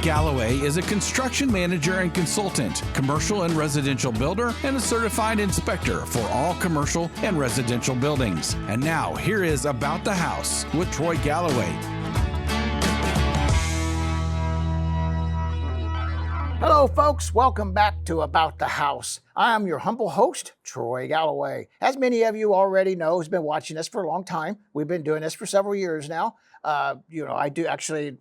Galloway is a construction manager and consultant, commercial and residential builder, and a certified inspector for all commercial and residential buildings. And now, here is About the House with Troy Galloway. Hello, folks. Welcome back to About the House. I am your humble host, Troy Galloway. As many of you already know, who's been watching this for a long time, we've been doing this for several years now. I do actually,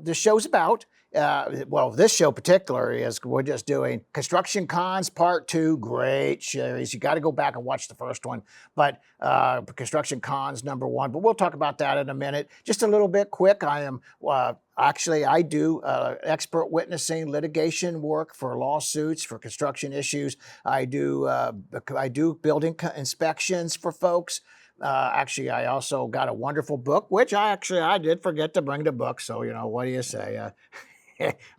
this show's about, this show particularly is we're just doing Construction Cons Part 2, great series. You got to go back and watch the first one, but Construction Cons number 1, but we'll talk about that in a minute. Just a little bit quick, I do expert witnessing litigation work for lawsuits, for construction issues. I do building inspections for folks. I also got a wonderful book, which I did forget to bring the book. So, what do you say?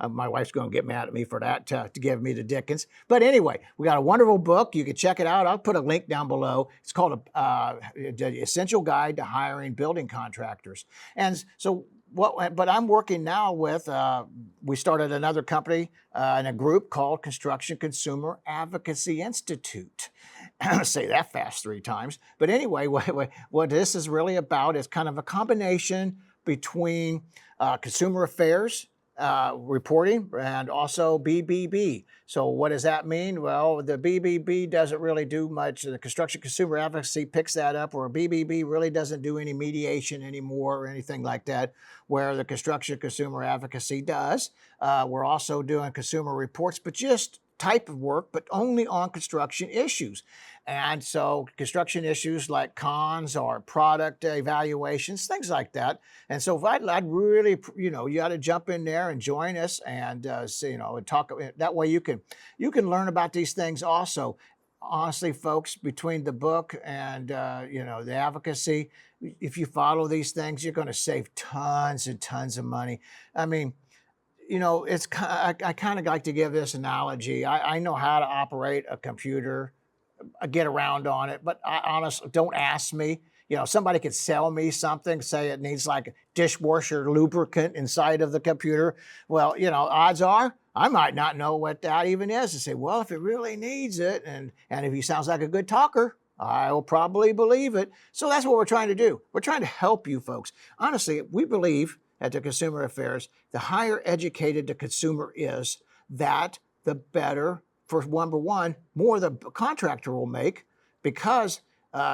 My wife's going to get mad at me for that, to give me the Dickens. But anyway, we got a wonderful book. You can check it out. I'll put a link down below. It's called The Essential Guide to Hiring Building Contractors. And so, but I'm working now with, we started another company and a group called Construction Consumer Advocacy Institute. Say that fast 3 times. But anyway, what this is really about is kind of a combination between consumer affairs, reporting, and also BBB. So what does that mean? Well, the BBB doesn't really do much. The Construction Consumer Advocacy picks that up, where BBB really doesn't do any mediation anymore or anything like that, where the Construction Consumer Advocacy does. We're also doing consumer reports, but just type of work, but only on construction issues. And so construction issues like cons or product evaluations, things like that. And so I'd really, you got to jump in there and join us and, and talk. That way you can learn about these things also. Honestly, folks, between the book and, the advocacy, if you follow these things, you're going to save tons and tons of money. I mean, I kind of like to give this analogy. I know how to operate a computer, get around on it, but honestly, don't ask me. Somebody could sell me something, say it needs like a dishwasher lubricant inside of the computer. Well, odds are I might not know what that even is, and say, well, if it really needs it, and if he sounds like a good talker, I will probably believe it. So that's what we're trying to do. We're trying to help you folks. Honestly, we believe at the Consumer Affairs, the higher educated the consumer is, that the better, for number one, more the contractor will make, because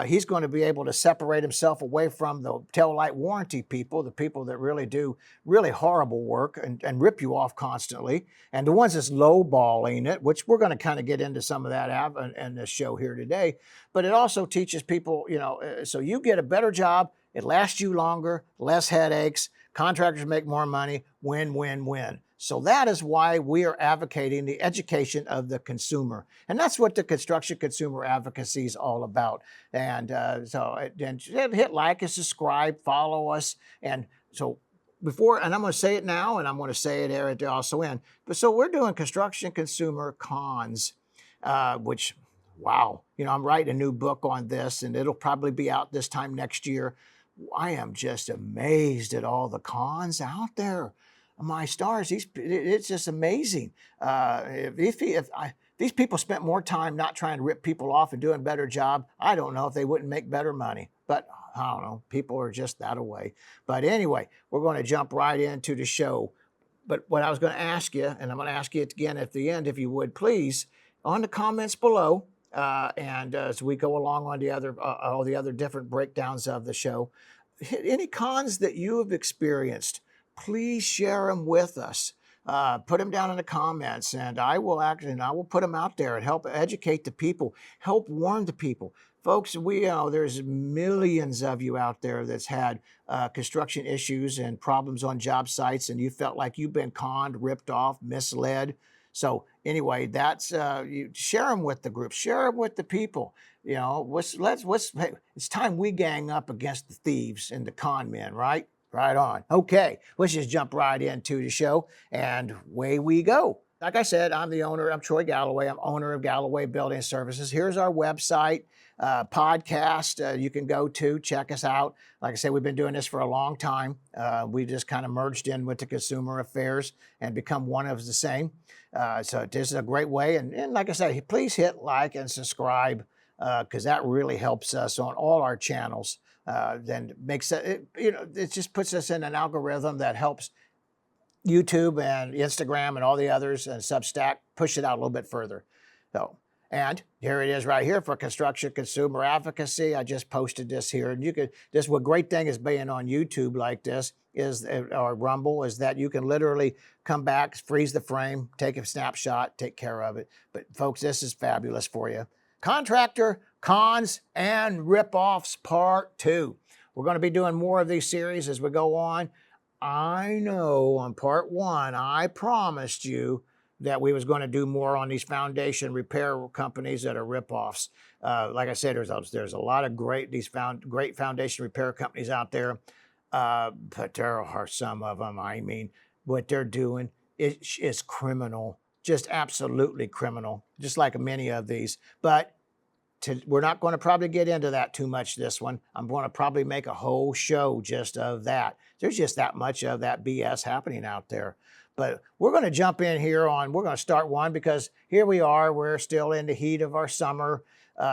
he's going to be able to separate himself away from the tail-light warranty people, the people that really do really horrible work and rip you off constantly, and the ones that's lowballing it, which we're going to kind of get into some of that in this show here today. But it also teaches people, so you get a better job, it lasts you longer, less headaches, contractors make more money, win, win, win. So that is why we are advocating the education of the consumer. And that's what the Construction Consumer Advocacy is all about. And hit like and subscribe, follow us. And so and I'm going to say it now, and I'm going to say it there at the also end. But so we're doing Construction Consumer Cons, which, wow, I'm writing a new book on this, and it'll probably be out this time next year. I am just amazed at all the cons out there. My stars, it's just amazing. If these people spent more time not trying to rip people off and doing a better job, I don't know if they wouldn't make better money. But I don't know, people are just that away. But anyway, we're going to jump right into the show. But what I was going to ask you, and I'm going to ask you again at the end, if you would please, on the comments below, and as we go along on all the other different breakdowns of the show, any cons that you have experienced, please share them with us. Put them down in the comments, and I will put them out there and help educate the people, help warn the people. Folks, there's millions of you out there that's had construction issues and problems on job sites, and you felt like you've been conned, ripped off, misled. So anyway, that's you share them with the group, share them with the people. It's time we gang up against the thieves and the con men, right? Right on. Okay, let's just jump right into the show, and away we go. like I said, I'm Troy Galloway. I'm owner of Galloway Building Services. Here's our website, podcast. You can go to check us out. Like I said, we've been doing this for a long time. We just kind of merged in with the consumer affairs and become one of the same. So this is a great way. And like I said, please hit like and subscribe because that really helps us on all our channels. Then makes it, it just puts us in an algorithm that helps YouTube and Instagram and all the others and Substack push it out a little bit further. So, and here it is right here for construction consumer advocacy. I just posted this here, and what great thing is being on YouTube like this is, or Rumble, is that you can literally come back, freeze the frame, take a snapshot, take care of it. But folks, this is fabulous for you. Contractor, Cons, and Ripoffs Part 2. We're going to be doing more of these series as we go on. I know on Part 1, I promised you that we was going to do more on these foundation repair companies that are ripoffs. Like I said, there's a lot of great foundation repair companies out there, but there are some of them. I mean, what they're doing is criminal, just absolutely criminal, just like many of these. But we're not going to probably get into that too much this one. I'm going to probably make a whole show just of that. There's just that much of that BS happening out there. But we're going to jump in here we're going to start one because here we are. We're still in the heat of our summer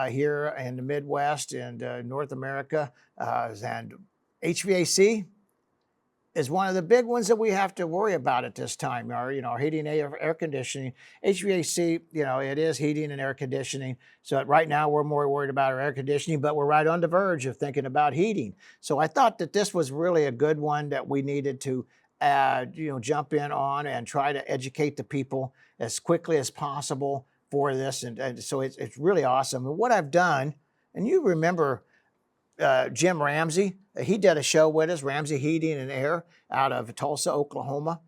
here in the Midwest and North America. And HVAC is one of the big ones that we have to worry about at this time. Our heating, air conditioning. HVAC, it is heating and air conditioning. So right now we're more worried about our air conditioning, but we're right on the verge of thinking about heating. So I thought that this was really a good one that we needed to jump in on and try to educate the people as quickly as possible for this. And so it's really awesome. And what I've done, and you remember Jim Ramsey, he did a show with us, Ramsey Heating and Air out of Tulsa, Oklahoma.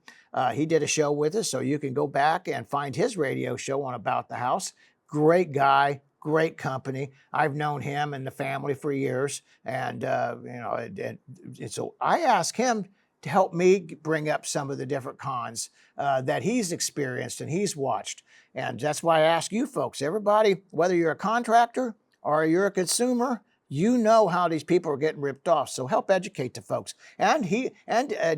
He did a show with us, so you can go back and find his radio show on About the House. Great guy, great company. I've known him and the family for years. And, so I asked him to help me bring up some of the different cons that he's experienced and he's watched. And that's why I ask you folks, everybody, whether you're a contractor or you're a consumer, you know how these people are getting ripped off. So help educate the folks. And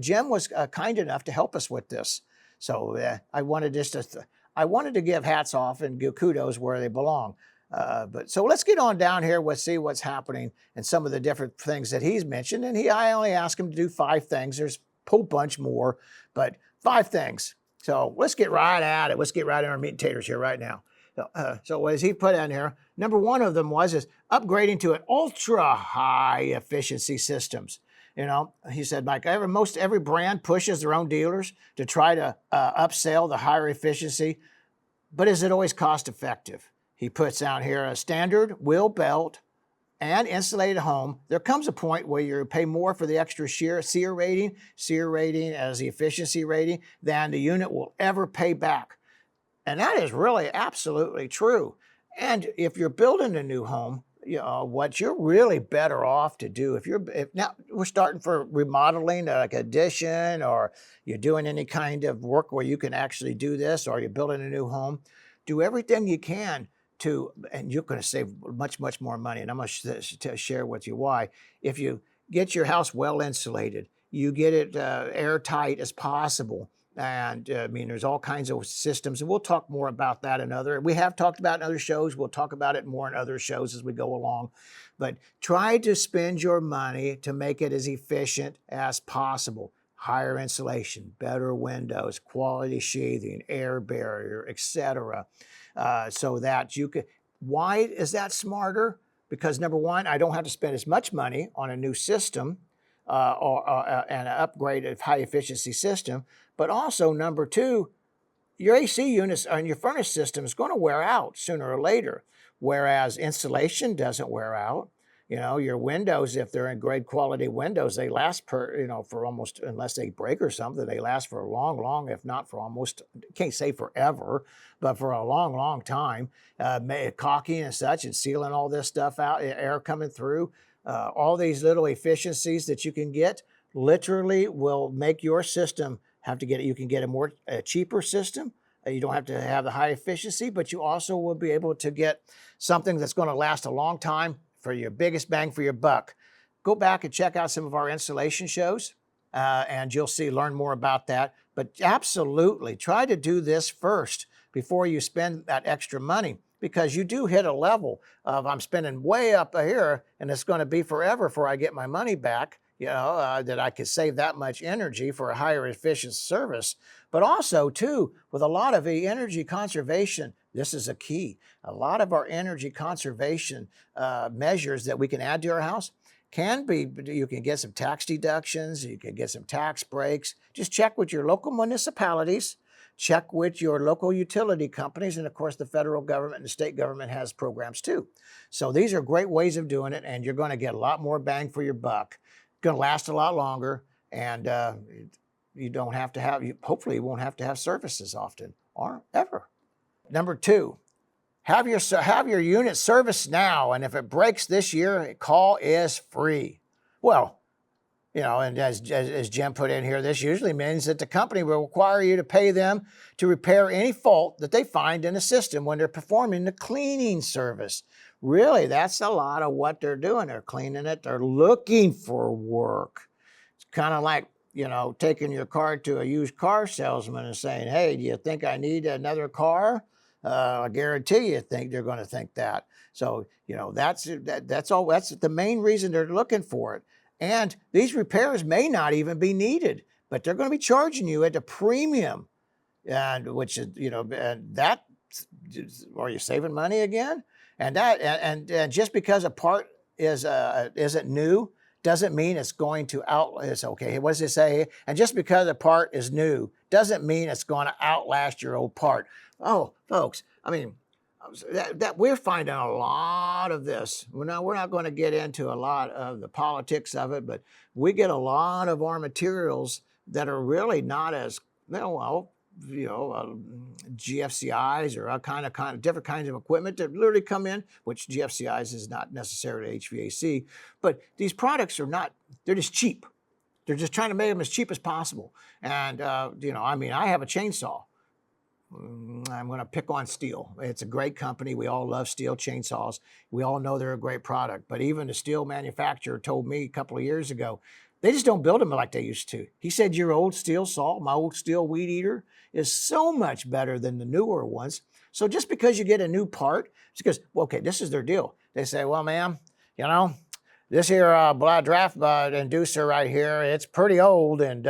Jim was kind enough to help us with this. So I wanted to give hats off and give kudos where they belong. But so let's get on down here. We'll see what's happening and some of the different things that he's mentioned. And I only asked him to do 5 things. There's a whole bunch more, but 5 things. So let's get right at it. Let's get right in our meat and taters here right now. So what does he put in here? Number 1 of them is upgrading to an ultra high efficiency systems. He said, like every brand pushes their own dealers to try to upsell the higher efficiency, but is it always cost effective? He puts out here a standard wheel belt and insulated home. There comes a point where you pay more for the extra SEER rating as the efficiency rating than the unit will ever pay back. And that is really absolutely true. And if you're building a new home, what you're really better off to do, now we're starting for remodeling, like addition, or you're doing any kind of work where you can actually do this, or you're building a new home, do everything you can and you're going to save much, much more money. And I'm going to share with you why. If you get your house well insulated, you get it airtight as possible. And there's all kinds of systems, and we'll talk more about that we have talked about in other shows. We'll talk about it more in other shows as we go along. But try to spend your money to make it as efficient as possible. Higher insulation, better windows, quality sheathing, air barrier, etc. So that you could. Why is that smarter? Because number 1, I don't have to spend as much money on a new system and an upgraded high efficiency system. But also, number 2, your AC units and your furnace system is going to wear out sooner or later, whereas insulation doesn't wear out. Your windows, if they're in great quality windows, they last for almost, unless they break or something, they last for a long, if not for almost, can't say forever, but for a long, long time. Caulking and such and sealing all this stuff out, air coming through, all these little efficiencies that you can get literally will make your system you can get a cheaper system, You don't have to have the high efficiency, but you also will be able to get something that's going to last a long time for your biggest bang for your buck. Go back and check out some of our installation shows, and you'll learn more about that. But absolutely, try to do this first before you spend that extra money, because you do hit a level of I'm spending way up here, and it's going to be forever before I get my money back. That I could save that much energy for a higher efficient service. But also, too, with a lot of the energy conservation, this is a key. A lot of our energy conservation measures that we can add to our house can be, you can get some tax deductions, you can get some tax breaks. Just check with your local municipalities, check with your local utility companies, and of course the federal government and the state government has programs too. So these are great ways of doing it, and you're going to get a lot more bang for your buck. Going to last a lot longer, and you don't have to have, hopefully you won't have to have services often or ever. Number 2, have your unit serviced now, and if it breaks this year, a call is free. Well, and as Jim put in here, this usually means that the company will require you to pay them to repair any fault that they find in the system when they're performing the cleaning service. Really, that's a lot of what they're doing. They're cleaning it. They're looking for work. It's kind of like, taking your car to a used car salesman and saying, hey, do you think I need another car? I guarantee you they're going to think that. So, that's all. That's the main reason they're looking for it. And these repairs may not even be needed, but they're going to be charging you at a premium. And which is, and that, are you saving money again? And that, and just because a part isn't new doesn't mean it's going to it's okay. What does it say? And just because a part is new doesn't mean it's going to outlast your old part. Oh, folks, I mean, that we're finding a lot of this. We're not going to get into a lot of the politics of it, but we get a lot of our materials that are really not as GFCIs or kind of different kinds of equipment that literally come in, which GFCIs is not necessarily HVAC, but these products are not, they're just cheap. They're just trying to make them as cheap as possible. And, I have a chainsaw. I'm going to pick on Steel. It's a great company. We all love Steel chainsaws. We all know they're a great product, but even the steel manufacturer told me a couple of years ago, they just don't build them like they used to. He said, your old steel saw, my old steel weed eater, is so much better than the newer ones. So just because you get a new part, it's because, okay, this is their deal. They say, well, ma'am, this here draft inducer right here, it's pretty old. And,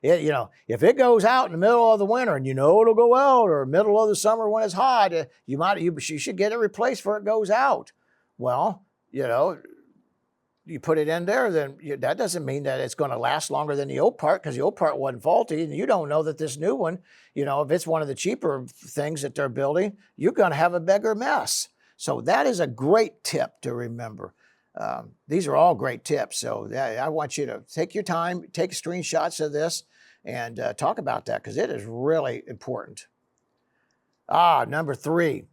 if it goes out in the middle of the winter and it'll go out, or middle of the summer when it's hot, you should get it replaced before it goes out. Well, you put it in there, then that doesn't mean that it's going to last longer than the old part, because the old part wasn't faulty. And you don't know that this new one, if it's one of the cheaper things that they're building, you're going to have a bigger mess. So that is a great tip to remember. These are all great tips. So I want you to take your time, take screenshots of this, and talk about that, because it is really important. Number 3,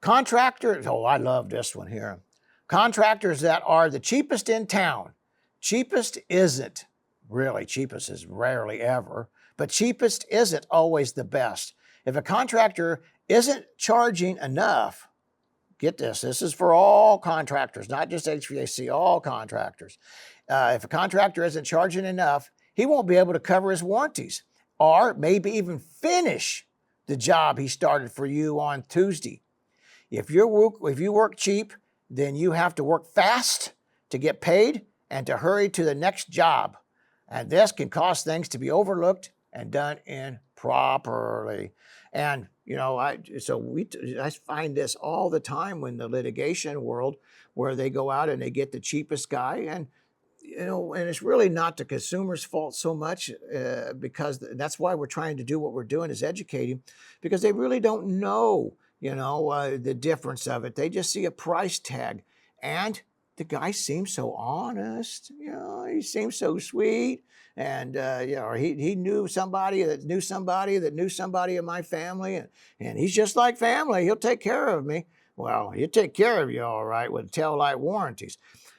contractors. Oh, I love this one here. Contractors that are the cheapest in town. Cheapest isn't really, cheapest is rarely ever, but cheapest isn't always the best. If a contractor isn't charging enough, get this is for all contractors, not just HVAC, all contractors. If a contractor isn't charging enough, he won't be able to cover his warranties, or maybe even finish the job he started for you on Tuesday. If you work cheap, then you have to work fast to get paid and to hurry to the next job. And this can cause things to be overlooked and done improperly. And, I find this all the time in the litigation world, where they go out and they get the cheapest guy. And, and it's really not the consumer's fault so much, because that's why we're trying to do what we're doing, is educating, because they really don't know the difference of it. They just see a price tag, and the guy seems so honest. He seems so sweet, and or he knew somebody that knew somebody that knew somebody in my family, and he's just like family. He'll take care of me. Well, he'll take care of you all right with tail light warranties.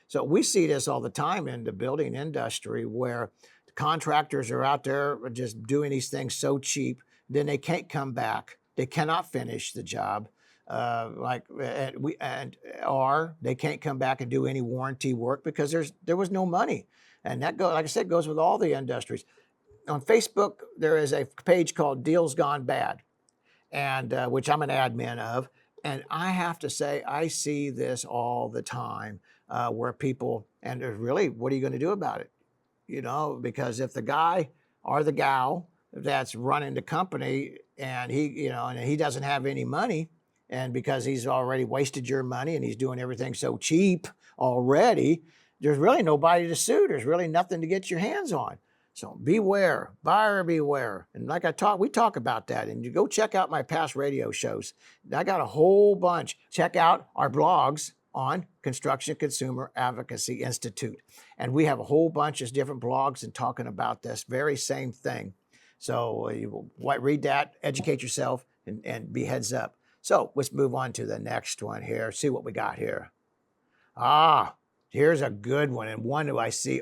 So we see this all the time in the building industry, where the contractors are out there just doing these things so cheap, then they can't come back they cannot finish the job, or they can't come back and do any warranty work because there was no money, and that like I said, goes with all the industries. On Facebook, there is a page called Deals Gone Bad, and which I'm an admin of, and I have to say I see this all the time where people, and there's really, what are you going to do about it? Because if the guy or the gal that's running the company and he doesn't have any money, and because he's already wasted your money and he's doing everything so cheap already, there's really nobody to sue. There's really nothing to get your hands on. So beware, buyer beware. And like we talk about that. And you go check out my past radio shows. I got a whole bunch. Check out our blogs on Construction Consumer Advocacy Institute. And we have a whole bunch of different blogs and talking about this very same thing. So read that, educate yourself, and be heads up. So let's move on to the next one here. See what we got here. Here's a good one, and one that I see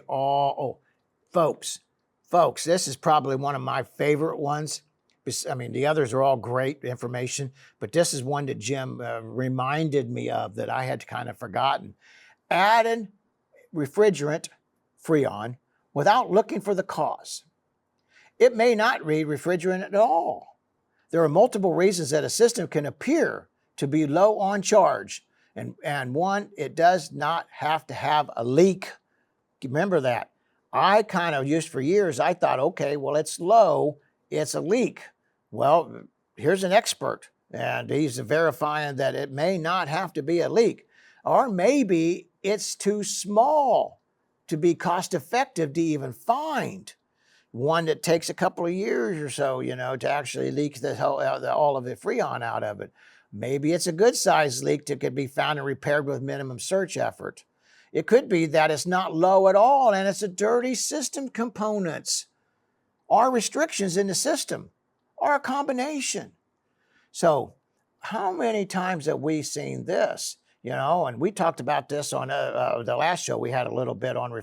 folks, this is probably one of my favorite ones. I mean, the others are all great information, but this is one that Jim reminded me of that I had kind of forgotten. Adding refrigerant, Freon, without looking for the cause. It may not read refrigerant at all. There are multiple reasons that a system can appear to be low on charge. And one, it does not have to have a leak. Remember that. I kind of used for years, I thought, okay, well, it's low, it's a leak. Well, here's an expert, and he's verifying that it may not have to be a leak. Or maybe it's too small to be cost effective to even find. One that takes a couple of years or so, to actually leak all of the Freon out of it. Maybe it's a good size leak that could be found and repaired with minimum search effort. It could be that it's not low at all and it's a dirty system components or restrictions in the system or a combination. So how many times have we seen this? And we talked about this on the last show. We had a little bit on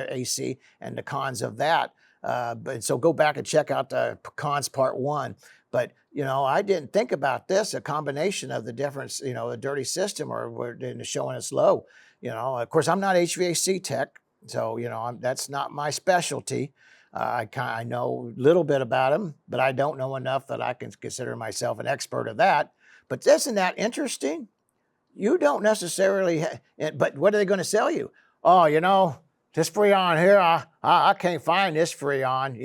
AC and the cons of that. But so go back and check out the cons part 1. But, I didn't think about this, a combination of the difference, the dirty system or showing us low. Of course, I'm not HVAC tech, so, that's not my specialty. I know a little bit about them, but I don't know enough that I can consider myself an expert of that. But isn't that interesting? You don't necessarily, but what are they going to sell you? This Freon here, I can't find this Freon.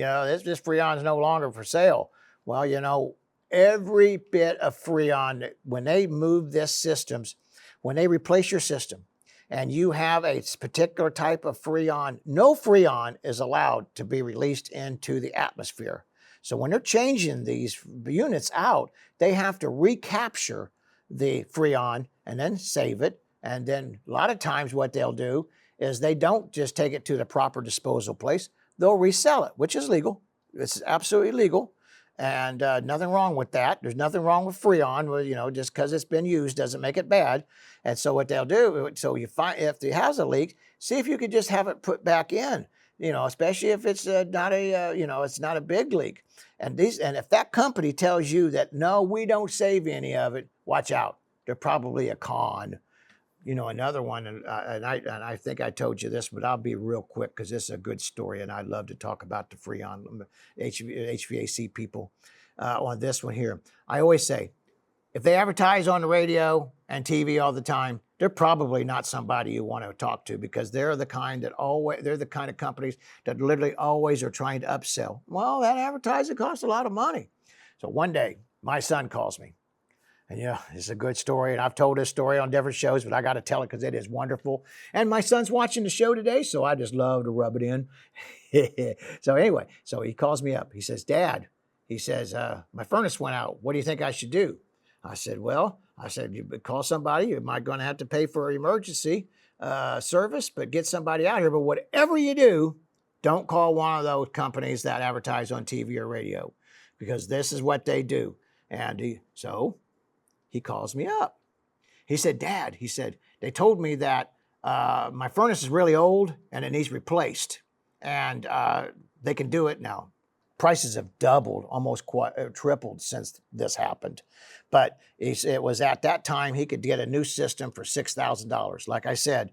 This Freon is no longer for sale. Well, every bit of Freon, when they move this systems, when they replace your system, and you have a particular type of Freon, no Freon is allowed to be released into the atmosphere. So when they're changing these units out, they have to recapture the Freon and then save it. And then a lot of times what they'll do is they don't just take it to the proper disposal place. They'll resell it, which is legal. It's absolutely legal. And nothing wrong with that. There's nothing wrong with Freon. Just because it's been used doesn't make it bad. And so what they'll do, so you find if it has a leak, see if you could just have it put back in. Especially if it's not it's not a big leak. And if that company tells you that no, we don't save any of it, watch out. They're probably a con. Another one, and I think I told you this, but I'll be real quick because this is a good story, and I'd love to talk about the Freon HVAC people on this one here. I always say, if they advertise on the radio and TV all the time, they're probably not somebody you want to talk to because they're the kind of companies that literally always are trying to upsell. Well, that advertising costs a lot of money. So one day, my son calls me. And it's a good story, and I've told this story on different shows, but I got to tell it because it is wonderful. And my son's watching the show today, so I just love to rub it in. So anyway, so he calls me up. He says, Dad, my furnace went out. What do you think I should do? I said, you call somebody. You might going to have to pay for emergency service, but get somebody out here. But whatever you do, don't call one of those companies that advertise on TV or radio because this is what they do. And he calls me up. He said, Dad, they told me that my furnace is really old and it needs replaced. And they can do it now. prices have doubled, almost tripled since this happened. But it was at that time he could get a new system for $6,000. Like I said,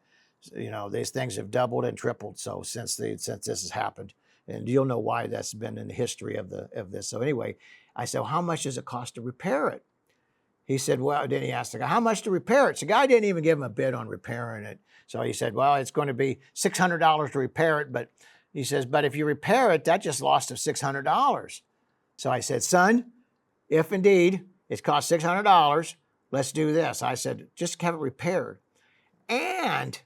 these things have doubled and tripled. So since this has happened, and you'll know why that's been in the history of this. So anyway, I said, well, how much does it cost to repair it? He said, well, then he asked the guy, how much to repair it? So the guy didn't even give him a bid on repairing it. So he said, well, it's going to be $600 to repair it. But he says, but if you repair it, that just lost him $600. So I said, son, if indeed it costs $600, let's do this. I said, just have it repaired. And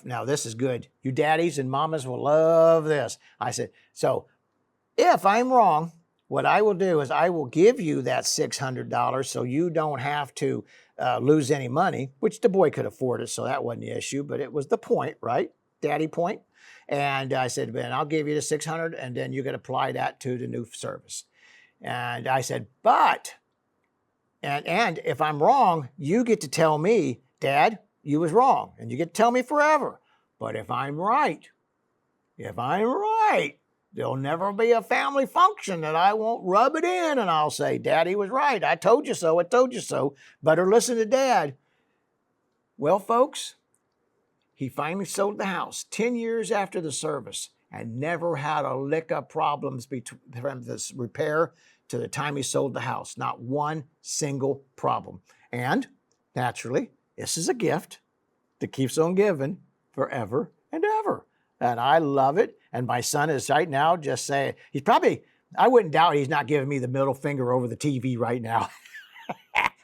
now this is good. You daddies and mamas will love this. I said, so if I'm wrong, what I will do is I will give you that $600 so you don't have to lose any money, which the boy could afford it, so that wasn't the issue, but it was the point, right? Daddy point. And I said, man, I'll give you the $600 and then you can apply that to the new service. And I said, but, and if I'm wrong, you get to tell me, Dad, you was wrong, and you get to tell me forever. But if I'm right, there'll never be a family function that I won't rub it in and I'll say, Daddy was right. I told you so. I told you so. Better listen to Dad. Well, folks, he finally sold the house 10 years after the service and never had a lick of problems from this repair to the time he sold the house. Not one single problem. And naturally, this is a gift that keeps on giving forever and ever. And I love it. And my son is right now just saying, I wouldn't doubt he's not giving me the middle finger over the TV right now.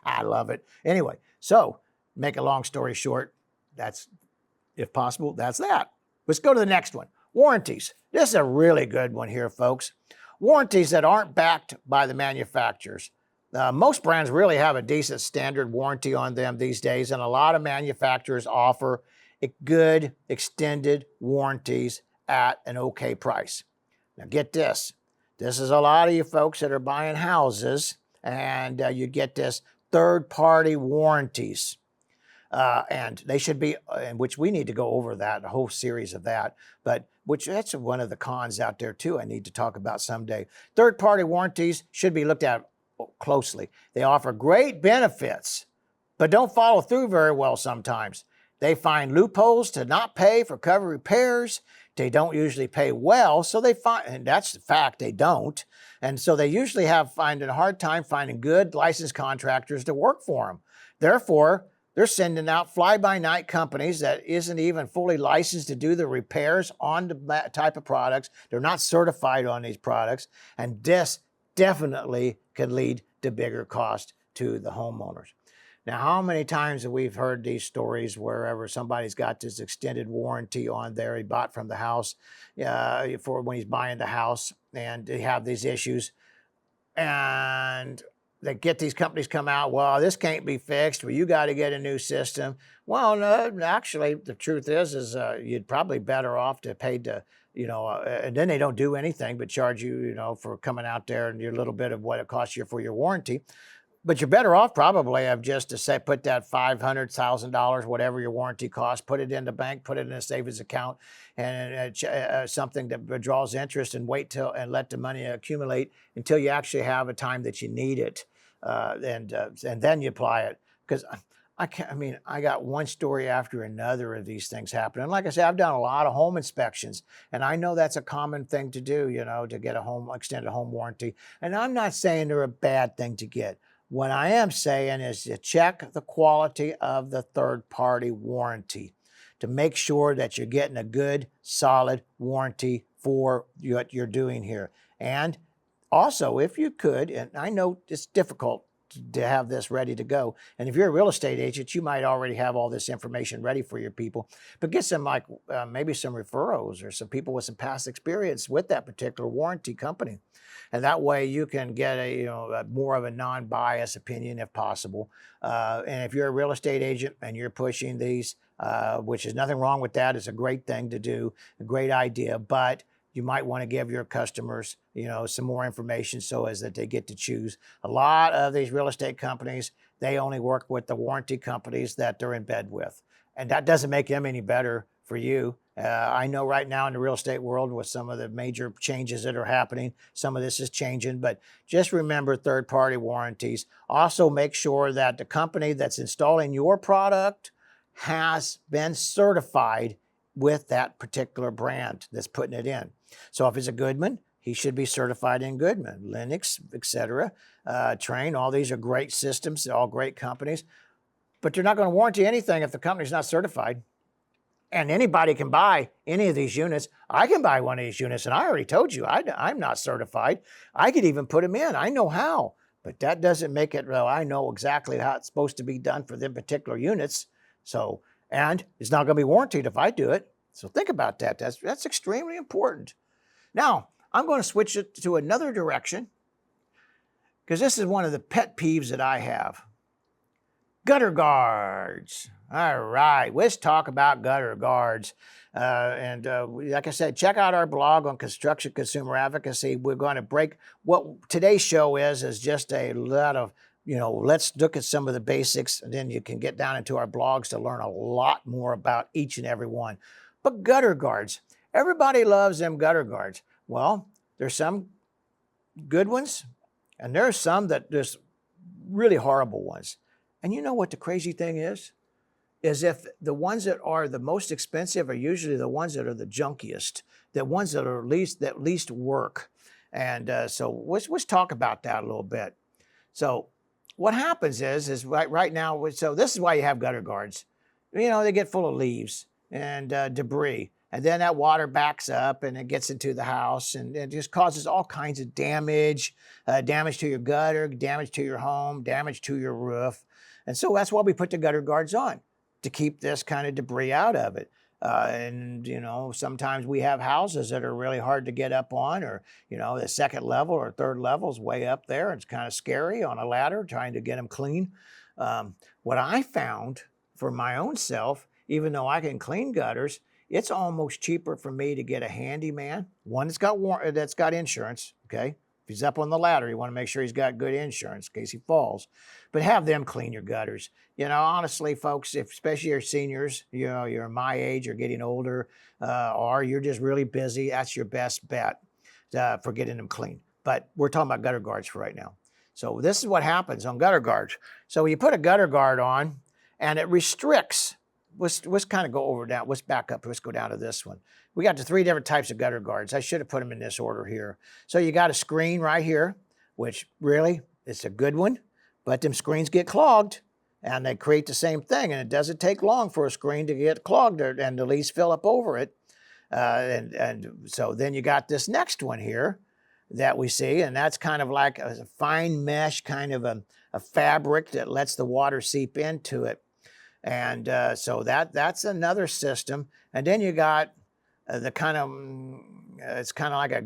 I love it. Anyway, so make a long story short, if possible, that's that. Let's go to the next one. Warranties. This is a really good one here, folks. Warranties that aren't backed by the manufacturers. Most brands really have a decent standard warranty on them these days, and a lot of manufacturers offer good extended warranties at an okay price. Now get this. This is a lot of you folks that are buying houses, and you get this third-party warranties. And they should be, in which we need to go over that, a whole series of that, but that's one of the cons out there too I need to talk about someday. Third-party warranties should be looked at closely. They offer great benefits, but don't follow through very well sometimes. They find loopholes to not pay for covered repairs. They don't usually pay well, so and that's the fact, they don't. And so they usually finding a hard time finding good licensed contractors to work for them. Therefore, they're sending out fly-by-night companies that isn't even fully licensed to do the repairs on the type of products. They're not certified on these products, and this definitely could lead to bigger cost to the homeowners. Now, how many times have we heard these stories wherever somebody's got this extended warranty on there he bought from the house for when he's buying the house, and they have these issues, and they get these companies come out, well, this can't be fixed, well, you got to get a new system. Well, no, actually, the truth is you'd probably better off to pay to, and then they don't do anything but charge you, for coming out there and your little bit of what it costs you for your warranty. But you're better off probably of just to say, put that $500, $1,000, whatever your warranty costs, put it in the bank, put it in a savings account, and something that draws interest, and wait till and let the money accumulate until you actually have a time that you need it, and then you apply it. Because I got one story after another of these things happening. Like I said, I've done a lot of home inspections, and I know that's a common thing to do, to get a extended home warranty. And I'm not saying they're a bad thing to get. What I am saying is to check the quality of the third-party warranty to make sure that you're getting a good, solid warranty for what you're doing here. And also, if you could, and I know it's difficult to have this ready to go, and if you're a real estate agent, you might already have all this information ready for your people, but get some maybe some referrals or some people with some past experience with that particular warranty company. And that way you can get a more of a non-biased opinion if possible. And if you're a real estate agent and you're pushing these, which is nothing wrong with that, it's a great thing to do, a great idea, but you might want to give your customers, some more information so as that they get to choose. A lot of these real estate companies, they only work with the warranty companies that they're in bed with. And that doesn't make them any better for you. I know right now in the real estate world with some of the major changes that are happening, some of this is changing, but just remember third-party warranties. Also make sure that the company that's installing your product has been certified with that particular brand that's putting it in. So if it's a Goodman, he should be certified in Goodman, Lennox, etc. Trane, all these are great systems, all great companies, but they're not going to warranty anything if the company's not certified. And anybody can buy any of these units. I can buy one of these units, and I already told you I'm not certified. I could even put them in. I know how, but that doesn't make it, well, I know exactly how it's supposed to be done for them particular units. So, and it's not going to be warranted if I do it. So think about that. That's extremely important. Now, I'm going to switch it to another direction because this is one of the pet peeves that I have. Gutter guards. All right, let's talk about gutter guards. Like I said, check out our blog on construction consumer advocacy. We're going to break what today's show is just a lot of, let's look at some of the basics, and then you can get down into our blogs to learn a lot more about each and every one. But gutter guards, everybody loves them gutter guards. Well, there's some good ones, and there's some that there's really horrible ones. And you know what the crazy thing is if the ones that are the most expensive are usually the ones that are the junkiest, the ones that are least work. And so let's talk about that a little bit. So what happens is right now, so this is why you have gutter guards. They get full of leaves and debris. And then that water backs up and it gets into the house and it just causes all kinds of damage, damage to your gutter, damage to your home, damage to your roof. And so that's why we put the gutter guards on, to keep this kind of debris out of it. Sometimes we have houses that are really hard to get up on, or, the second level or third level is way up there. It's kind of scary on a ladder trying to get them clean. What I found for my own self, even though I can clean gutters, it's almost cheaper for me to get a handyman, one that's got insurance, okay? If he's up on the ladder, you want to make sure he's got good insurance in case he falls. But have them clean your gutters. Honestly, folks, especially your seniors, you're my age, you're getting older, or you're just really busy, that's your best bet for getting them clean. But we're talking about gutter guards for right now. So this is what happens on gutter guards. So you put a gutter guard on, and it restricts. Let's kind of go over that. Let's back up. Let's go down to this one. We got the 3 different types of gutter guards. I should have put them in this order here. So you got a screen right here, which really, it's a good one, but them screens get clogged and they create the same thing. And it doesn't take long for a screen to get clogged and the leaves fill up over it. So then you got this next one here that we see, and that's kind of like a fine mesh, kind of a fabric that lets the water seep into it. And so that's another system. And then you got the kind of, it's kind of like a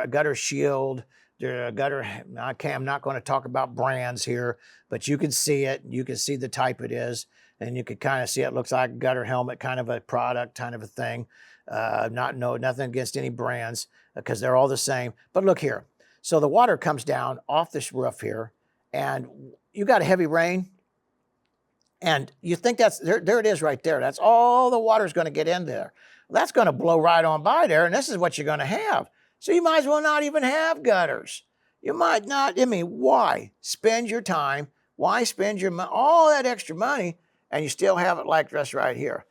gutter shield. I'm not going to talk about brands here, but you can see it. You can see the type it is. And you can kind of see it looks like a gutter helmet, kind of a product, kind of a thing. Nothing against any brands because they're all the same. But look here. So the water comes down off this roof here, and you got a heavy rain. And you think that's, there it is right there. That's all the water's going to get in there. That's going to blow right on by there, and this is what you're going to have. So you might as well not even have gutters. You might not, why spend your time? Why spend your all that extra money, and you still have it like this right here?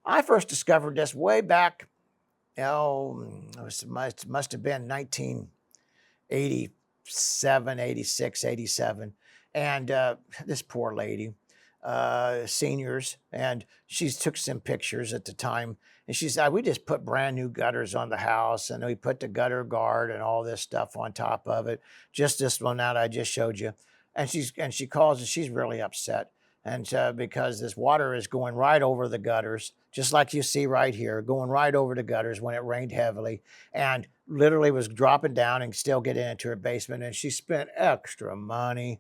I first discovered this way back, it must have been 1987, 86, 87. And this poor lady, seniors, and she took some pictures at the time, and she said, we just put brand new gutters on the house, and we put the gutter guard and all this stuff on top of it, just this one that I just showed you. And she calls and she's really upset, and because this water is going right over the gutters, just like you see right here, going right over the gutters when it rained heavily, and literally was dropping down and still getting into her basement. And she spent extra money.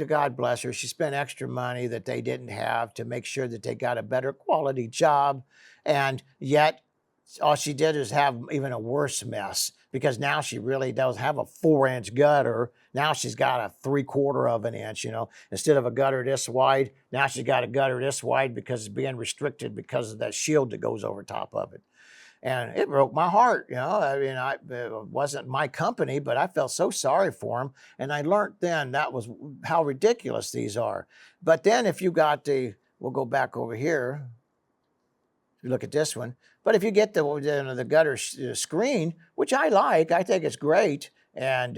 God bless her, she spent extra money that they didn't have to make sure that they got a better quality job. And yet all she did is have even a worse mess because now she really does have a 4-inch gutter. Now she's got a 3/4 of an inch, instead of a gutter this wide. Now she's got a gutter this wide because it's being restricted because of that shield that goes over top of it. And it broke my heart, it wasn't my company, but I felt so sorry for them. And I learned then that was how ridiculous these are. But then if you got we'll go back over here, look at this one. But if you get the gutter screen, which I think it's great, and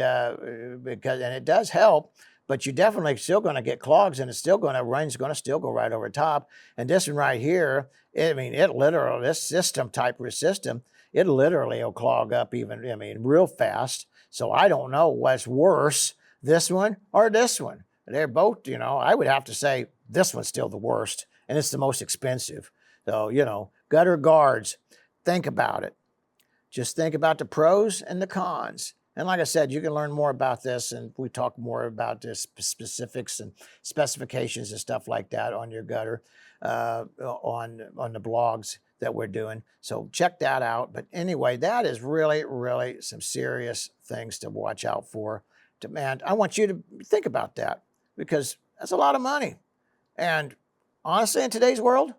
because it does help, but you definitely still going to get clogs, and rain's going to still go right over top. And this one right here, this system, it literally will clog up real fast. So I don't know what's worse, this one or this one. They're both, I would have to say this one's still the worst, and it's the most expensive. So, gutter guards, think about it. Just think about the pros and the cons. And like I said, you can learn more about this, and we talk more about this specifics and specifications and stuff like that on your gutter, on the blogs that we're doing. So check that out. But anyway, that is really, really some serious things to watch out for. And I want you to think about that, because that's a lot of money. And honestly, in today's world,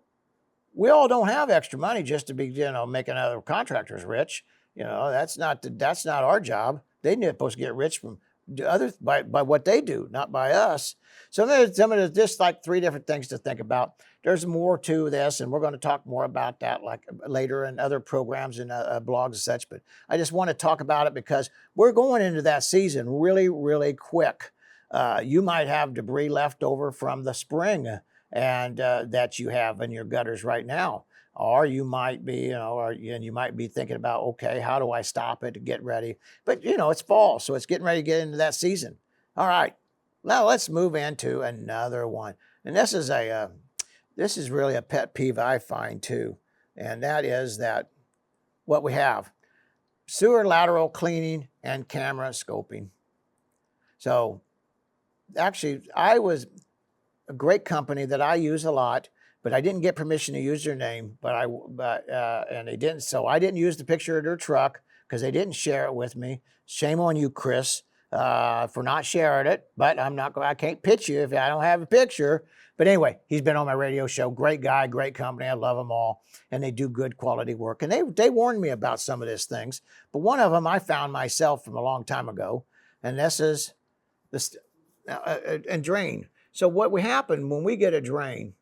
we all don't have extra money just to be, making other contractors rich. That's not our job. They're supposed to get rich from others by what they do, not by us. So there's just like 3 different things to think about. There's more to this, and we're going to talk more about that like later in other programs and blogs and such. But I just want to talk about it because we're going into that season really, really quick. You might have debris left over from the spring and that you have in your gutters right now. Or you might be, you might be thinking about, okay, how do I stop it to get ready? But, it's fall, so it's getting ready to get into that season. All right, now let's move into another one. And this is really a pet peeve I find too. And that is that what we have, sewer lateral cleaning and camera scoping. So actually, I was a great company that I use a lot, but I didn't get permission to use their name, and they didn't. So I didn't use the picture of their truck because they didn't share it with me. Shame on you, Chris, for not sharing it. But I can't pitch you if I don't have a picture. But anyway, he's been on my radio show. Great guy, great company. I love them all, and they do good quality work. And they warned me about some of these things. But one of them I found myself from a long time ago, and this is and drain. So what would happen when we get a drain?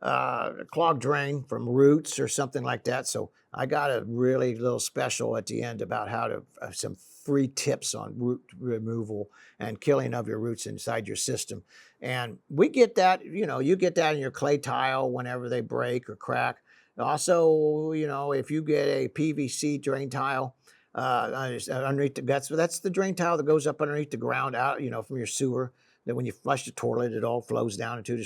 A clogged drain from roots or something like that. So I got a really little special at the end about how to some free tips on root removal and killing of your roots inside your system. And we get that, you get that in your clay tile whenever they break or crack. Also, if you get a PVC drain tile underneath the guts, that's the drain tile that goes up underneath the ground out, from your sewer. That when you flush the toilet, it all flows down into the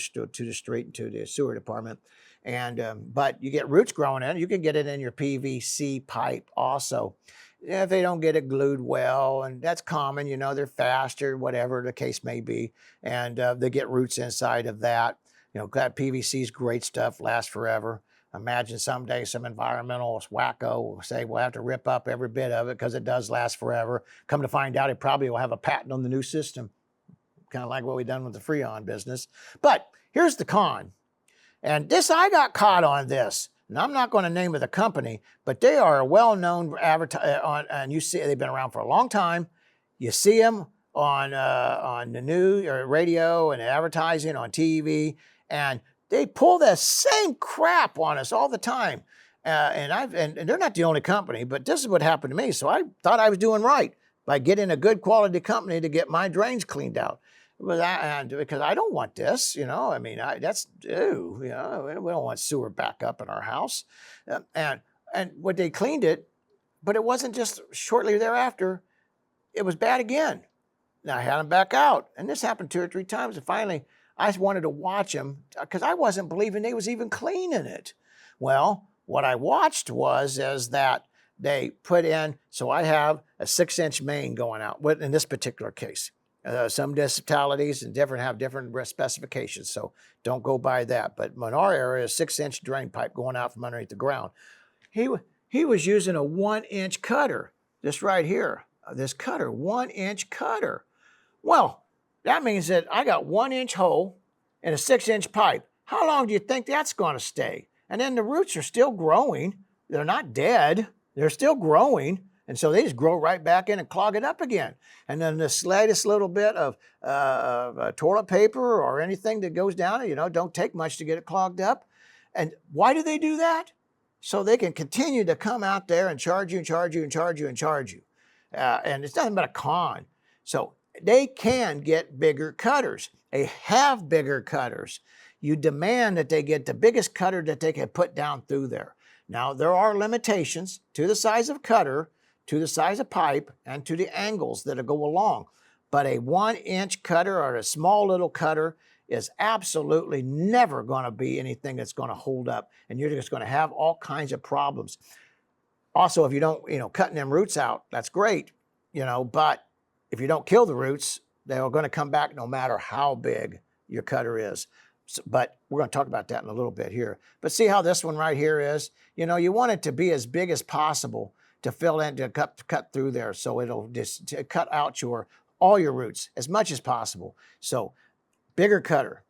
street, into the sewer department. And but you get roots growing in, you can get it in your PVC pipe also. If they don't get it glued well, and that's common, they're fast or whatever the case may be, and they get roots inside of that. That PVC is great stuff, lasts forever. Imagine someday some environmental wacko will say we'll have to rip up every bit of it because it does last forever. Come to find out, it probably will have a patent on the new system. Kind of like what we've done with the Freon business. But here's the con. And I got caught on this. And I'm not going to name the company, but they are a well-known and you see they've been around for a long time. You see them on the news or radio and advertising on TV, and they pull the same crap on us all the time. And they're not the only company, but this is what happened to me. So I thought I was doing right by getting a good quality company to get my drains cleaned out. Because I don't want this, we don't want sewer back up in our house. And when they cleaned it, but it wasn't just shortly thereafter, it was bad again. Now I had them back out, and this happened 2 or 3 times. And finally, I wanted to watch them because I wasn't believing they was even cleaning it. Well, what I watched is that they put in, so I have a 6-inch main going out in this particular case. Some municipalities and have different specifications, so don't go by that. But in our area, a 6-inch drain pipe going out from underneath the ground. He was using a 1-inch cutter. this right here, this cutter, 1-inch cutter. Well, that means that I got 1-inch hole and a 6-inch pipe. How long do you think that's going to stay? And then the roots are still growing. They're not dead. They're still growing. And so they just grow right back in and clog it up again. And then the slightest little bit of toilet paper or anything that goes down, don't take much to get it clogged up. And why do they do that? So they can continue to come out there and charge you and charge you and charge you and charge you. And it's nothing but a con. So they can get bigger cutters. They have bigger cutters. You demand that they get the biggest cutter that they can put down through there. Now, there are limitations to the size of cutter, to the size of pipe, and to the angles that go along. But a 1-inch cutter or a small little cutter is absolutely never going to be anything that's going to hold up. And you're just going to have all kinds of problems. Also, if you don't, cutting them roots out, that's great, but if you don't kill the roots, they're going to come back no matter how big your cutter is. So, but we're going to talk about that in a little bit here. But see how this one right here is? You want it to be as big as possible to fill in, to cut through there, so it'll just cut out all your roots as much as possible. So bigger cutter,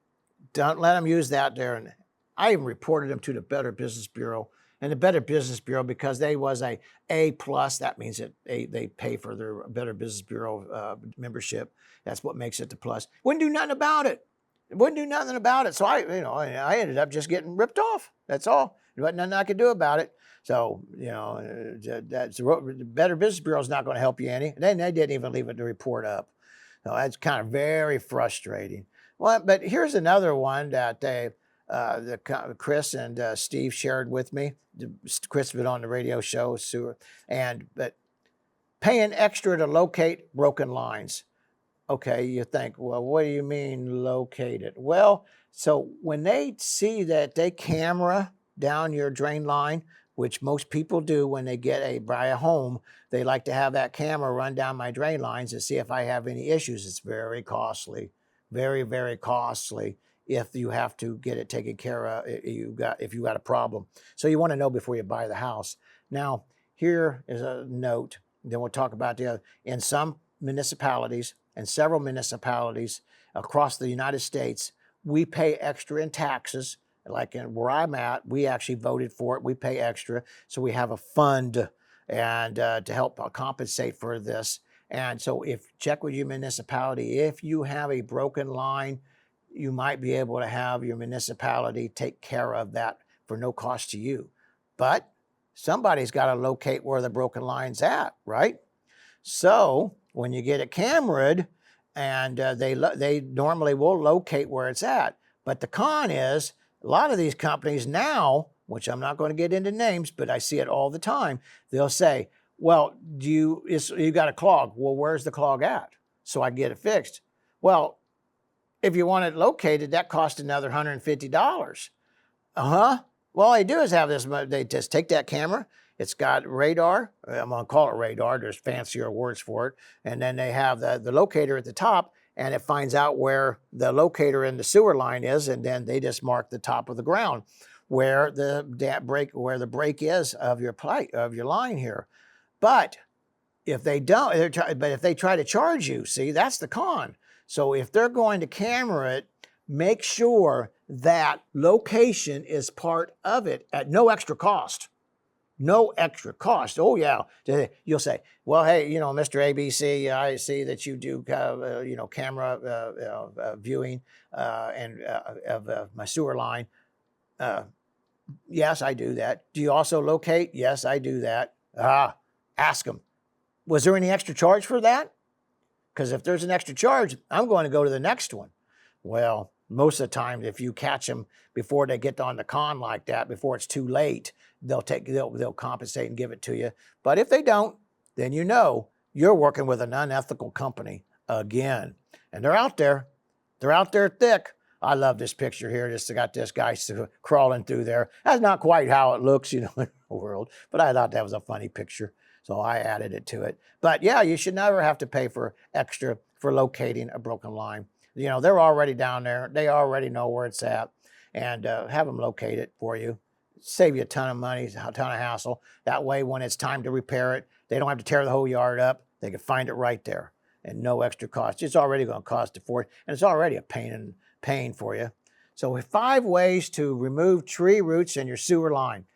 don't let them use that there. And I even reported them to the Better Business Bureau. And the Better Business Bureau, because they was A+, that means that they pay for their Better Business Bureau membership. That's what makes it the plus. Wouldn't do nothing about it. So I ended up just getting ripped off. That's all. There wasn't nothing I could do about it. So, the Better Business Bureau is not going to help you any. Then they didn't even leave the report up. So that's kind of very frustrating. Well, but here's another one that Chris and Steve shared with me. Chris has been on the radio show, but paying extra to locate broken lines. Okay, you think, well, what do you mean locate it? Well, so when they see that they camera down your drain line, which most people do when they buy a home, they like to have that camera run down my drain lines to see if I have any issues. It's very costly, very, very costly if you have to get it taken care of, if you got a problem. So you want to know before you buy the house. Now, here is a note. Then we'll talk about the other. In some municipalities, and several municipalities across the United States, we pay extra in taxes. Like where I'm at, we actually voted for it. We pay extra. So we have a fund and to help compensate for this. And so check with your municipality. If you have a broken line, you might be able to have your municipality take care of that for no cost to you. But somebody's got to locate where the broken line's at, right? So when you get it cameraed, and they normally will locate where it's at. But the con is, a lot of these companies now, which I'm not going to get into names, but I see it all the time, they'll say, well, you got a clog. Well, where's the clog at? So I get it fixed. Well, if you want it located, that costs another $150. Well, all they do is have this, they just take that camera. It's got radar. I'm going to call it radar. There's fancier words for it. And then they have the locator at the top, and it finds out where the locator in the sewer line is, and then they just mark the top of the ground where the break is of your line here. But if they don't, if they try to charge you, see, that's the con. So if they're going to camera it, make sure that location is part of it at no extra cost. No extra cost. Oh, yeah. You'll say, well, hey, Mr. ABC, I see that you do, camera viewing of my sewer line. Yes, I do that. Do you also locate? Yes, I do that. Ask them, was there any extra charge for that? Because if there's an extra charge, I'm going to go to the next one. Well, most of the time, if you catch them before they get on the con like that, before it's too late, they'll compensate and give it to you. But if they don't, then you're working with an unethical company again. And they're out there. They're out there thick. I love this picture here. Just got this guy crawling through there. That's not quite how it looks, in the world. But I thought that was a funny picture, so I added it to it. But yeah, you should never have to pay for extra for locating a broken line. They're already down there. They already know where it's at, and have them locate it for you. Save you a ton of money, a ton of hassle. That way, when it's time to repair it, They don't have to tear the whole yard up. They can find it right there and no extra cost. It's already going to cost a fortune, and it's already a pain for you. So 5 ways to remove tree roots in your sewer line.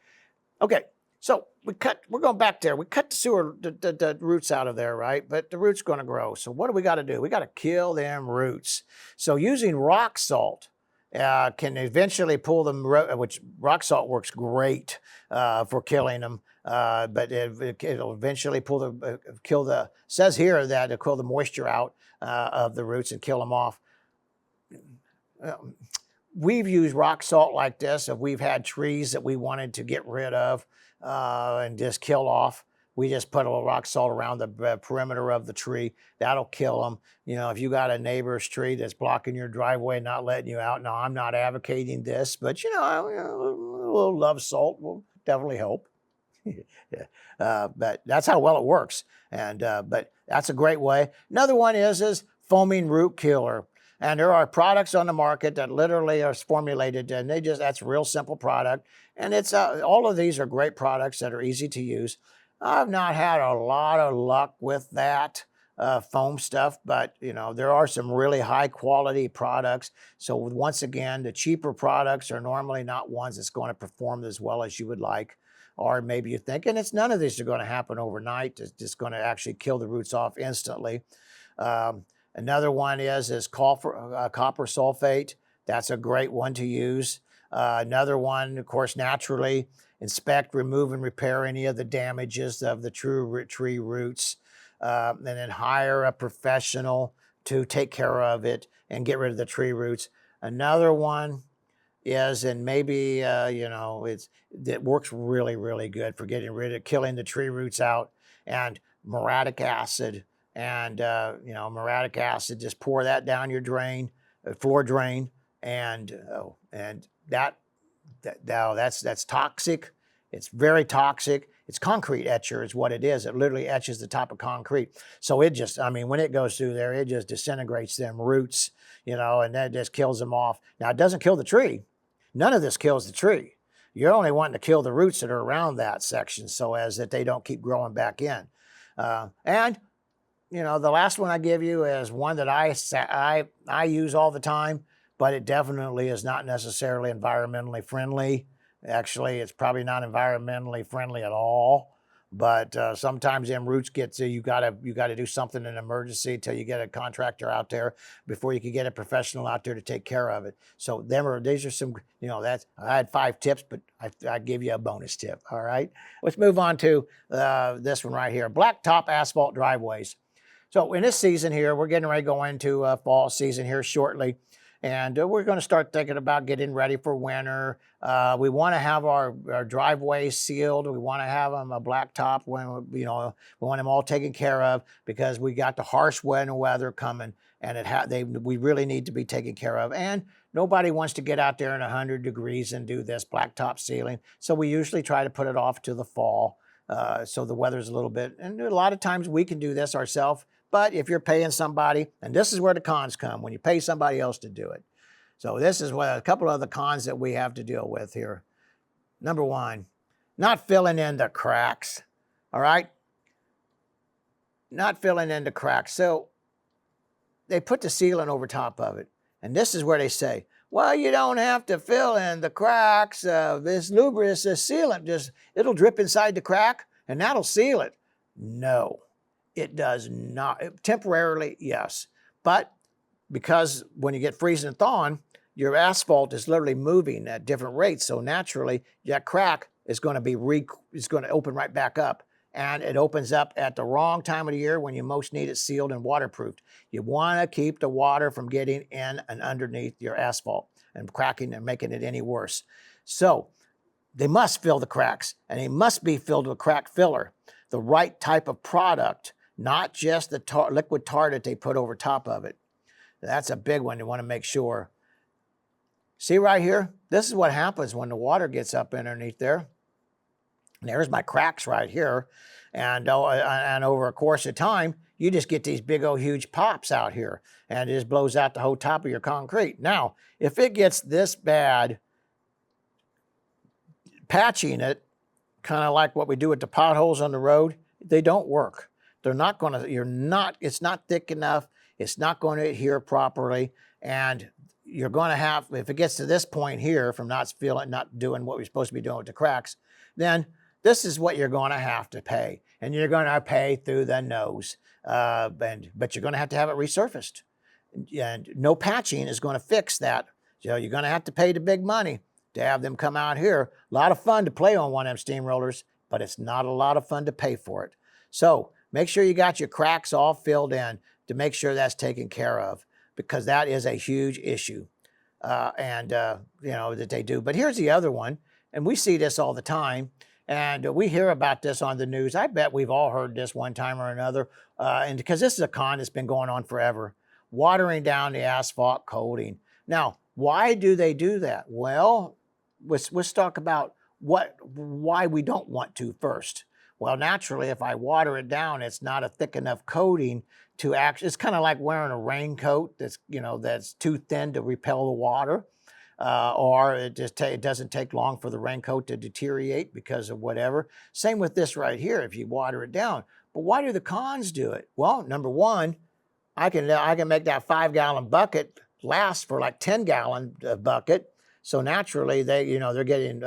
Okay, so we're going back there. We cut the roots out of there, right? But the root's going to grow. So what do we got to do? We got to kill them roots. So using rock salt can eventually pull them, which rock salt works great for killing them. But it'll eventually says here that it'll kill the moisture out of the roots and kill them off. We've used rock salt like this if we've had trees that we wanted to get rid of and just kill off. We just put a little rock salt around the perimeter of the tree. That'll kill them. You know, if you got a neighbor's tree that's blocking your driveway, not letting you out. Now, I'm not advocating this, but, you know, a little love salt will definitely help. But that's how well it works. And but that's a great way. Another one is foaming root killer. And there are products on the market that literally are formulated, and that's a real simple product. And it's all of these are great products that are easy to use. I've not had a lot of luck with that foam stuff, but you know, there are some really high quality products. So once again, the cheaper products are normally not ones that's going to perform as well as you would like. Or maybe you think, and none of these are going to happen overnight. It's just going to actually kill the roots off instantly. Another one is copper sulfate. That's a great one to use. Another one, of course, naturally, inspect, remove, and repair any of the damages of the tree roots. And then hire a professional to take care of it and get rid of the tree roots. Another one is, and maybe, you know, it works really, really good for killing the tree roots out, and muriatic acid. And, you know, muriatic acid, just pour that down your drain, floor drain. And that's toxic. It's very toxic. It's concrete etcher is what it is. It literally etches the top of concrete. So when it goes through there, it just disintegrates them roots, you know, and that just kills them off. Now, it doesn't kill the tree. None of this kills the tree. You're only wanting to kill the roots that are around that section so as that they don't keep growing back in. And, you know, the last one I give you is one that I use all the time, but it definitely is not necessarily environmentally friendly. Actually, it's probably not environmentally friendly at all. But sometimes them roots get to you. Gotta do something in an emergency until you get a contractor out there before you can get a professional out there to take care of it. So these are some, you know, I had 5 tips, but I give you a bonus tip. All right, let's move on to this one right here: blacktop asphalt driveways. So in this season here, we're getting ready to go into fall season here shortly. And we're going to start thinking about getting ready for winter. We want to have our driveways sealed. We want to have them a blacktop when, you know, we want them all taken care of because we got the harsh winter weather coming, and we really need to be taken care of. And nobody wants to get out there in 100 degrees and do this blacktop sealing. So we usually try to put it off to the fall. So the weather's a little bit, and a lot of times we can do this ourselves. But if you're paying somebody, and this is where the cons come, when you pay somebody else to do it. So this is a couple of the cons that we have to deal with here. Number 1, not filling in the cracks, all right? Not filling in the cracks. So they put the sealant over top of it. And this is where they say, well, you don't have to fill in the cracks. This lubricant, this sealant, it'll drip inside the crack, and that'll seal it. No. It does not. Temporarily, yes. But because when you get freezing and thawing, your asphalt is literally moving at different rates. So naturally, that crack is going to open right back up. And it opens up at the wrong time of the year when you most need it sealed and waterproofed. You want to keep the water from getting in and underneath your asphalt and cracking and making it any worse. So they must fill the cracks, and they must be filled with crack filler, the right type of product. Not just the liquid tar that they put over top of it. That's a big one you want to make sure. See right here? This is what happens when the water gets up underneath there. And there's my cracks right here. And over a course of time, you just get these big old huge pops out here. And it just blows out the whole top of your concrete. Now, if it gets this bad, patching it, kind of like what we do with the potholes on the road, They don't work. They're not going to, it's not thick enough. It's not going to adhere properly. And you're going to have, if it gets to this point here from not doing what we're supposed to be doing with the cracks, then this is what you're going to have to pay. And you're going to pay through the nose. But you're going to have it resurfaced. And no patching is going to fix that. So you're going to have to pay the big money to have them come out here. A lot of fun to play on one of them steamrollers, but it's not a lot of fun to pay for it. So make sure you got your cracks all filled in to make sure that's taken care of, because that is a huge issue. That they do. But here's the other one, and we see this all the time, and we hear about this on the news. I bet we've all heard this one time or another, and because this is a con that's been going on forever, watering down the asphalt coating. Now, why do they do that? Well, let's talk about why we don't want to first. Well, naturally, if I water it down, it's not a thick enough coating to it's kind of like wearing a raincoat that's too thin to repel the water, or it doesn't take long for the raincoat to deteriorate because of whatever. Same with this right here, if you water it down. But why do the cons do it? Well, number one, I can make that 5-gallon bucket last for like 10-gallon bucket. So naturally, they're getting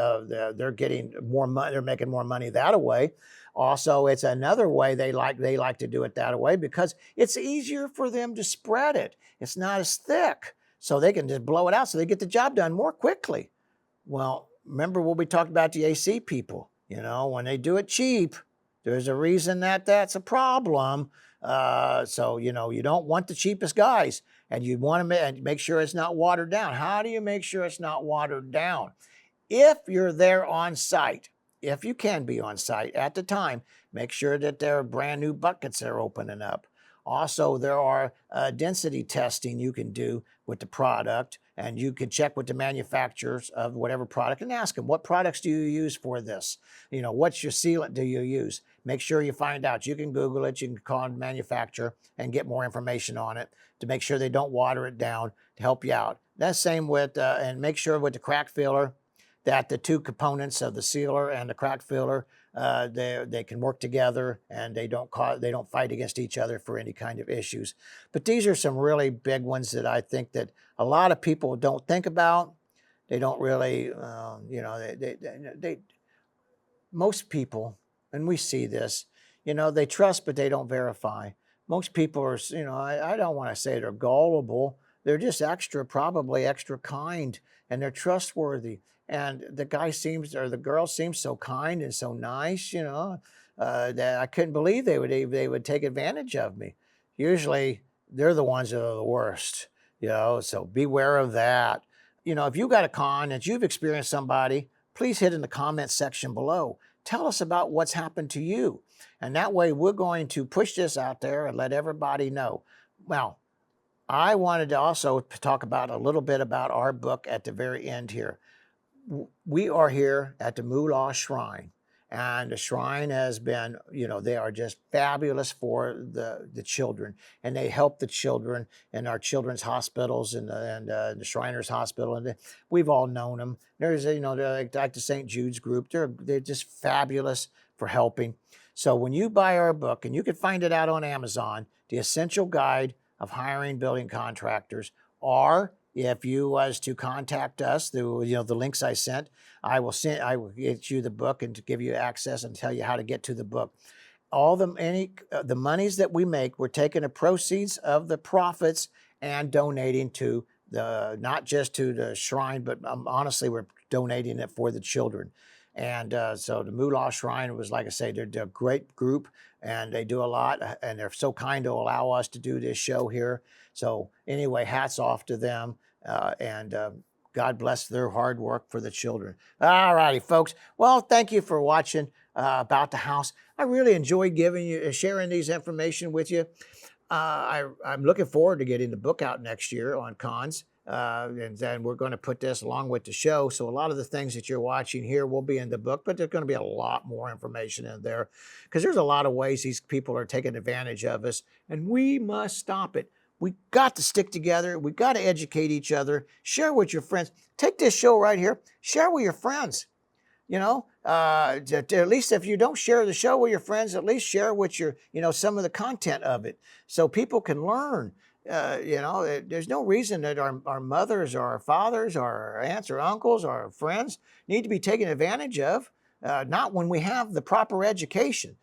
more money. They're making more money that way. Also, it's another way they like to do it that way because it's easier for them to spread it. It's not as thick, so they can just blow it out, so they get the job done more quickly. Well, remember what we talked about the AC people. When they do it cheap, there's a reason that's a problem. So you don't want the cheapest guys, and you want to make sure it's not watered down. How do you make sure it's not watered down? If you're there on site, if you can be on site at the time, make sure that there are brand new buckets they're opening up. Also, there are density testing you can do with the product, and you can check with the manufacturers of whatever product and ask them, what products do you use for this? What's your sealant do you use? Make sure you find out. You can Google it, you can call the manufacturer and get more information on it to make sure they don't water it down to help you out. That's same with, and make sure with the crack filler that the two components of the sealer and the crack filler, they can work together and they don't fight against each other for any kind of issues. But these are some really big ones that I think that a lot of people don't think about. They don't really, most people, and we see this, they trust but they don't verify. Most people are, I don't want to say they're gullible. They're just probably extra kind, and they're trustworthy. And the girl seems so kind and so nice, that I couldn't believe they would take advantage of me. Usually they're the ones that are the worst, so beware of that. If you got a con that you've experienced somebody, please hit in the comments section below. Tell us about what's happened to you. And that way we're going to push this out there and let everybody know. Well, I wanted to also talk about a little bit about our book at the very end here. We are here at the Moolah Shrine, and the shrine has been, they are just fabulous for the children, and they help the children in our children's hospitals and the Shriners Hospital, and we've all known them. There's, like the St. Jude's group. They're just fabulous for helping. So when you buy our book, and you can find it out on Amazon, The Essential Guide of Hiring Building Contractors, or if you was to contact us through the links I sent, I will get you the book and to give you access and tell you how to get to the book. All the monies that we make, we're taking the proceeds of the profits and donating to not just to the shrine, but honestly, we're donating it for the children. And so the Moolah Shrine was, like I say, they're a great group, and they do a lot, and they're so kind to allow us to do this show here. So anyway, hats off to them, and God bless their hard work for the children. All righty, folks. Well, thank you for watching About the House. I really enjoyed sharing these information with you. I'm looking forward to getting the book out next year on cons. And then we're going to put this along with the show. So a lot of the things that you're watching here will be in the book, but there's going to be a lot more information in there because there's a lot of ways these people are taking advantage of us, and we must stop it. We got to stick together. We got to educate each other. Share with your friends. Take this show right here. Share with your friends. At least if you don't share the show with your friends, at least share with your, some of the content of it so people can learn. There's no reason that our mothers or our fathers or our aunts or uncles or our friends need to be taken advantage of, not when we have the proper education.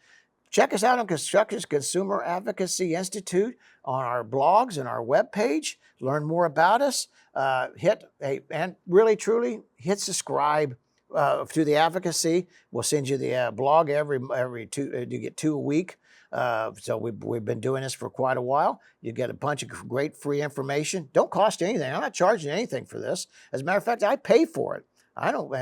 Check us out on Constructors Consumer Advocacy Institute on our blogs and our webpage. Learn more about us. And really, truly, hit subscribe to the advocacy. We'll send you the blog every two. You get 2 a week. So we've been doing this for quite a while. You get a bunch of great free information. Don't cost you anything. I'm not charging anything for this. As a matter of fact, I pay for it. I don't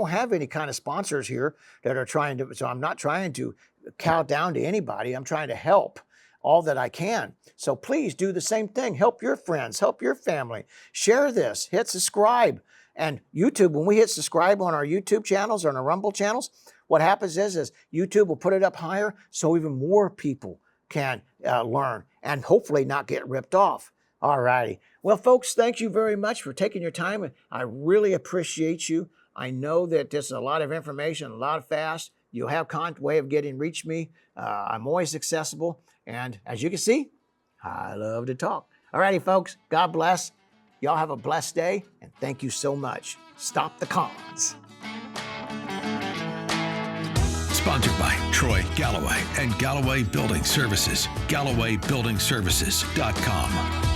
have any kind of sponsors here that are trying to, so I'm not trying to cow down to anybody. I'm trying to help all that I can. So please do the same thing. Help your friends, help your family. Share this, hit subscribe. And YouTube, when we hit subscribe on our YouTube channels or on our Rumble channels, what happens is YouTube will put it up higher so even more people can learn and hopefully not get ripped off. All righty. Well, folks, thank you very much for taking your time. I really appreciate you. I know that this is a lot of information, a lot of fast. You'll have way of reach me. I'm always accessible. And as you can see, I love to talk. All righty, folks. God bless. Y'all have a blessed day. And thank you so much. Stop the cons. Sponsored by Troy Galloway and Galloway Building Services. GallowayBuildingServices.com.